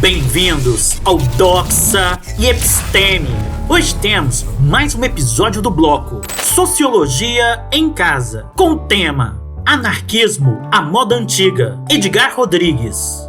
Bem-vindos ao Doxa e Episteme. Hoje temos mais um episódio do bloco Sociologia em Casa, com o tema Anarquismo à Moda Antiga, Edgar Rodrigues.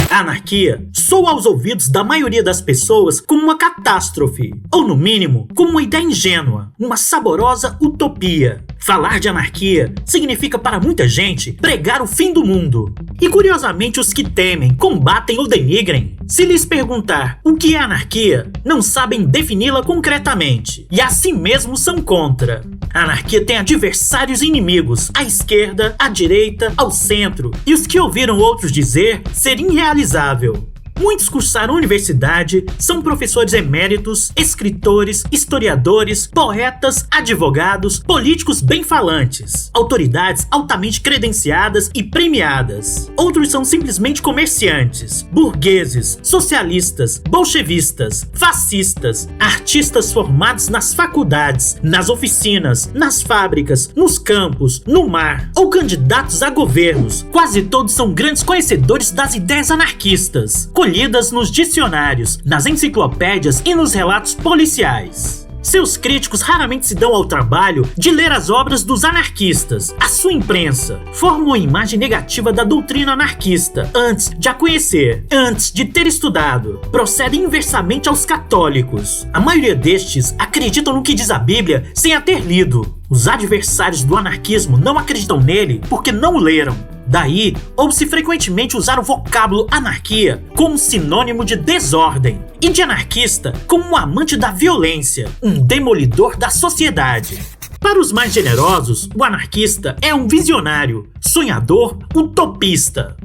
A anarquia soa aos ouvidos da maioria das pessoas como uma catástrofe, ou no mínimo, como uma ideia ingênua, uma saborosa utopia. Falar de anarquia significa para muita gente pregar o fim do mundo. E curiosamente os que temem, combatem ou denigrem, se lhes perguntar o que é anarquia, não sabem defini-la concretamente, e assim mesmo são contra. A anarquia tem adversários e inimigos, à esquerda, à direita, ao centro, e os que ouviram outros dizer ser irrealizável. Muitos cursaram a universidade, são professores eméritos, escritores, historiadores, poetas, advogados, políticos bem-falantes, autoridades altamente credenciadas e premiadas. Outros são simplesmente comerciantes, burgueses, socialistas, bolchevistas, fascistas, artistas formados nas faculdades, nas oficinas, nas fábricas, nos campos, no mar, ou candidatos a governos. Quase todos são grandes conhecedores das ideias anarquistas, colhidas nos dicionários, nas enciclopédias e nos relatos policiais. Seus críticos raramente se dão ao trabalho de ler as obras dos anarquistas. A sua imprensa forma uma imagem negativa da doutrina anarquista antes de a conhecer, antes de ter estudado. Procede inversamente aos católicos. A maioria destes acreditam no que diz a Bíblia sem a ter lido. Os adversários do anarquismo não acreditam nele porque não o leram. Daí, ouve-se frequentemente usar o vocábulo anarquia como sinônimo de desordem, e de anarquista como um amante da violência, um demolidor da sociedade. Para os mais generosos, o anarquista é um visionário, sonhador, utopista.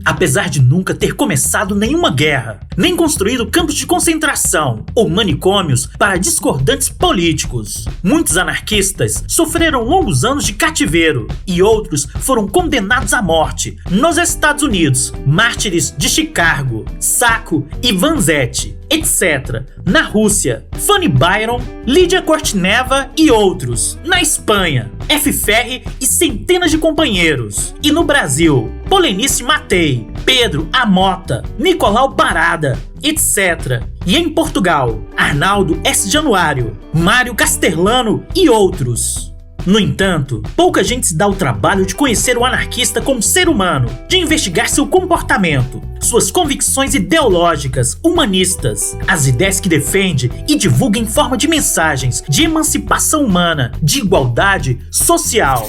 Apesar de nunca ter começado nenhuma guerra, nem construído campos de concentração ou manicômios para discordantes políticos, muitos anarquistas sofreram longos anos de cativeiro e outros foram condenados à morte nos Estados Unidos, mártires de Chicago, Sacco e Vanzetti, etc. Na Rússia, Fanny Byron, Lídia Kortneva e outros. Na Espanha, F. Ferri e centenas de companheiros. E no Brasil, Polenice Matei, Pedro Amota, Nicolau Parada, etc. E em Portugal, Arnaldo S. Januário, Mário Castellano e outros. No entanto, pouca gente se dá o trabalho de conhecer o anarquista como ser humano, de investigar seu comportamento, suas convicções ideológicas, humanistas, as ideias que defende e divulga em forma de mensagens de emancipação humana, de igualdade social.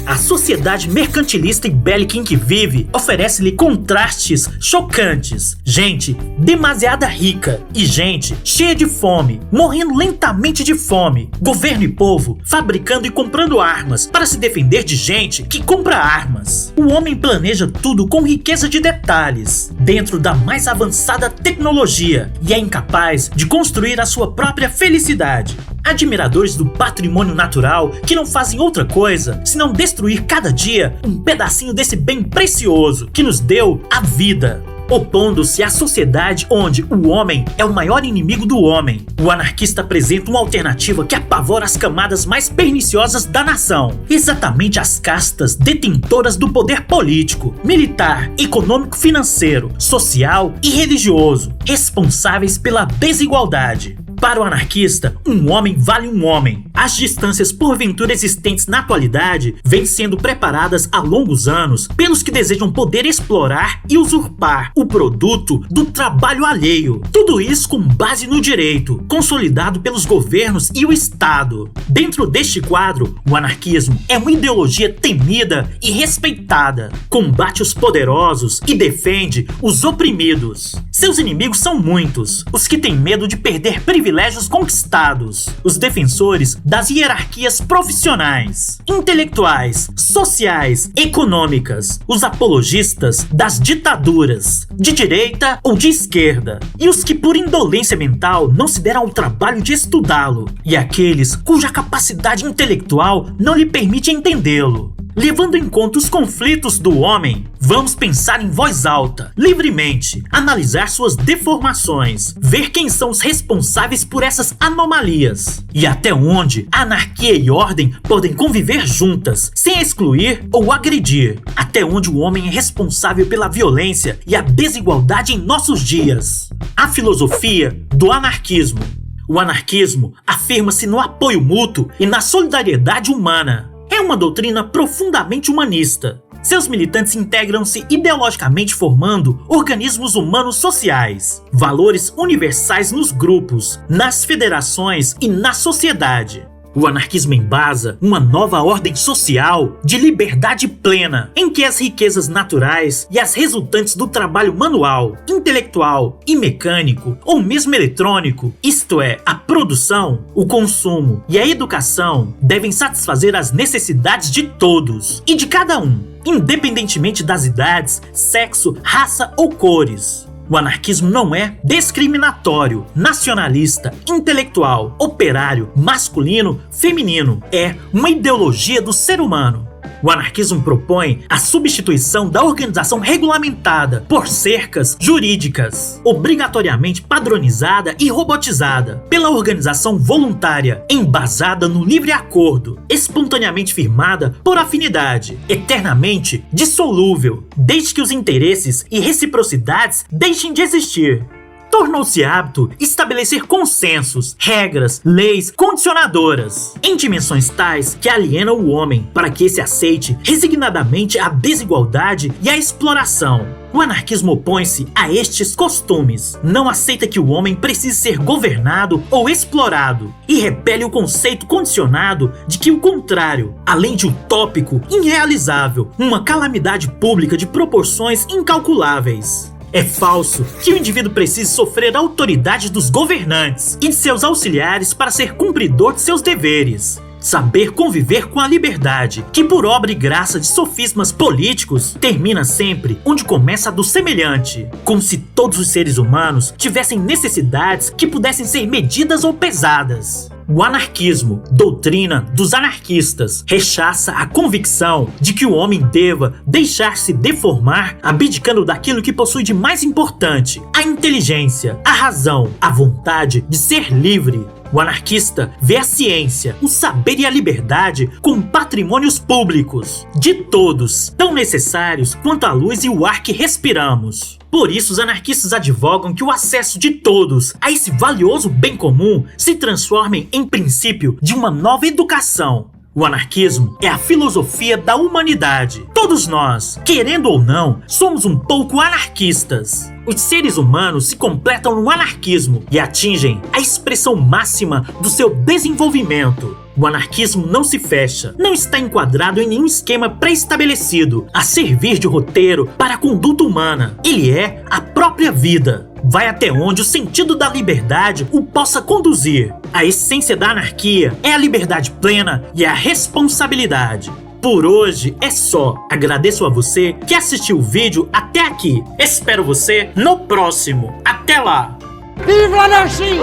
A sociedade mercantilista e bélica em que vive oferece-lhe contrastes chocantes. Gente demasiada rica e gente cheia de fome, morrendo lentamente de fome. Governo e povo fabricando e comprando armas para se defender de gente que compra armas. O homem planeja tudo com riqueza de detalhes, dentro da mais avançada tecnologia, e é incapaz de construir a sua própria felicidade. Admiradores do patrimônio natural que não fazem outra coisa senão destruir cada dia um pedacinho desse bem precioso que nos deu a vida. Opondo-se à sociedade onde o homem é o maior inimigo do homem, o anarquista apresenta uma alternativa que apavora as camadas mais perniciosas da nação, exatamente as castas detentoras do poder político, militar, econômico, financeiro, social e religioso, responsáveis pela desigualdade. Para o anarquista, um homem vale um homem. As distâncias porventura existentes na atualidade vêm sendo preparadas há longos anos pelos que desejam poder explorar e usurpar o produto do trabalho alheio. Tudo isso com base no direito, consolidado pelos governos e o Estado. Dentro deste quadro, o anarquismo é uma ideologia temida e respeitada. Combate os poderosos e defende os oprimidos. Seus inimigos são muitos, os que têm medo de perder privilégios conquistados, os defensores das hierarquias profissionais, intelectuais, sociais, econômicas, os apologistas das ditaduras, de direita ou de esquerda, e os que por indolência mental não se deram ao trabalho de estudá-lo, e aqueles cuja capacidade intelectual não lhe permite entendê-lo. Levando em conta os conflitos do homem, vamos pensar em voz alta, livremente, analisar suas deformações, ver quem são os responsáveis por essas anomalias e até onde a anarquia e ordem podem conviver juntas, sem excluir ou agredir, até onde o homem é responsável pela violência e a desigualdade em nossos dias. A filosofia do anarquismo. O anarquismo afirma-se no apoio mútuo e na solidariedade humana. É uma doutrina profundamente humanista. Seus militantes integram-se ideologicamente formando organismos humanos sociais, valores universais nos grupos, nas federações e na sociedade. O anarquismo embasa uma nova ordem social de liberdade plena, em que as riquezas naturais e as resultantes do trabalho manual, intelectual e mecânico, ou mesmo eletrônico, isto é, a produção, o consumo e a educação, devem satisfazer as necessidades de todos e de cada um, independentemente das idades, sexo, raça ou cores. O anarquismo não é discriminatório, nacionalista, intelectual, operário, masculino, feminino. É uma ideologia do ser humano. O anarquismo propõe a substituição da organização regulamentada por cercas jurídicas, obrigatoriamente padronizada e robotizada, pela organização voluntária, embasada no livre acordo, espontaneamente firmada por afinidade, eternamente dissolúvel, desde que os interesses e reciprocidades deixem de existir. Tornou-se hábito estabelecer consensos, regras, leis condicionadoras, em dimensões tais que alienam o homem para que esse aceite resignadamente a desigualdade e a exploração. O anarquismo opõe-se a estes costumes, não aceita que o homem precise ser governado ou explorado e repele o conceito condicionado de que o contrário, além de utópico, irrealizável, uma calamidade pública de proporções incalculáveis. É falso que o indivíduo precise sofrer a autoridade dos governantes e de seus auxiliares para ser cumpridor de seus deveres. Saber conviver com a liberdade, que por obra e graça de sofismas políticos, termina sempre onde começa a do semelhante, como se todos os seres humanos tivessem necessidades que pudessem ser medidas ou pesadas. O anarquismo, doutrina dos anarquistas, rechaça a convicção de que o homem deva deixar-se deformar, abdicando daquilo que possui de mais importante: a inteligência, a razão, a vontade de ser livre. O anarquista vê a ciência, o saber e a liberdade como patrimônios públicos, de todos, tão necessários quanto a luz e o ar que respiramos. Por isso, os anarquistas advogam que o acesso de todos a esse valioso bem comum se transforme em princípio de uma nova educação. O anarquismo é a filosofia da humanidade. Todos nós, querendo ou não, somos um pouco anarquistas. Os seres humanos se completam no anarquismo e atingem a expressão máxima do seu desenvolvimento. O anarquismo não se fecha, não está enquadrado em nenhum esquema pré-estabelecido a servir de roteiro para a conduta humana. Ele é a própria vida. Vai até onde o sentido da liberdade o possa conduzir. A essência da anarquia é a liberdade plena e a responsabilidade. Por hoje é só. Agradeço a você que assistiu o vídeo até aqui. Espero você no próximo. Até lá! Vive l'anarchie!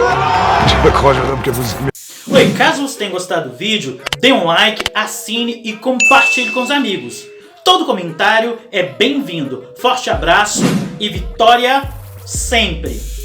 Oi, caso você tenha gostado do vídeo, dê um like, assine e compartilhe com os amigos. Todo comentário é bem-vindo. Forte abraço e vitória sempre!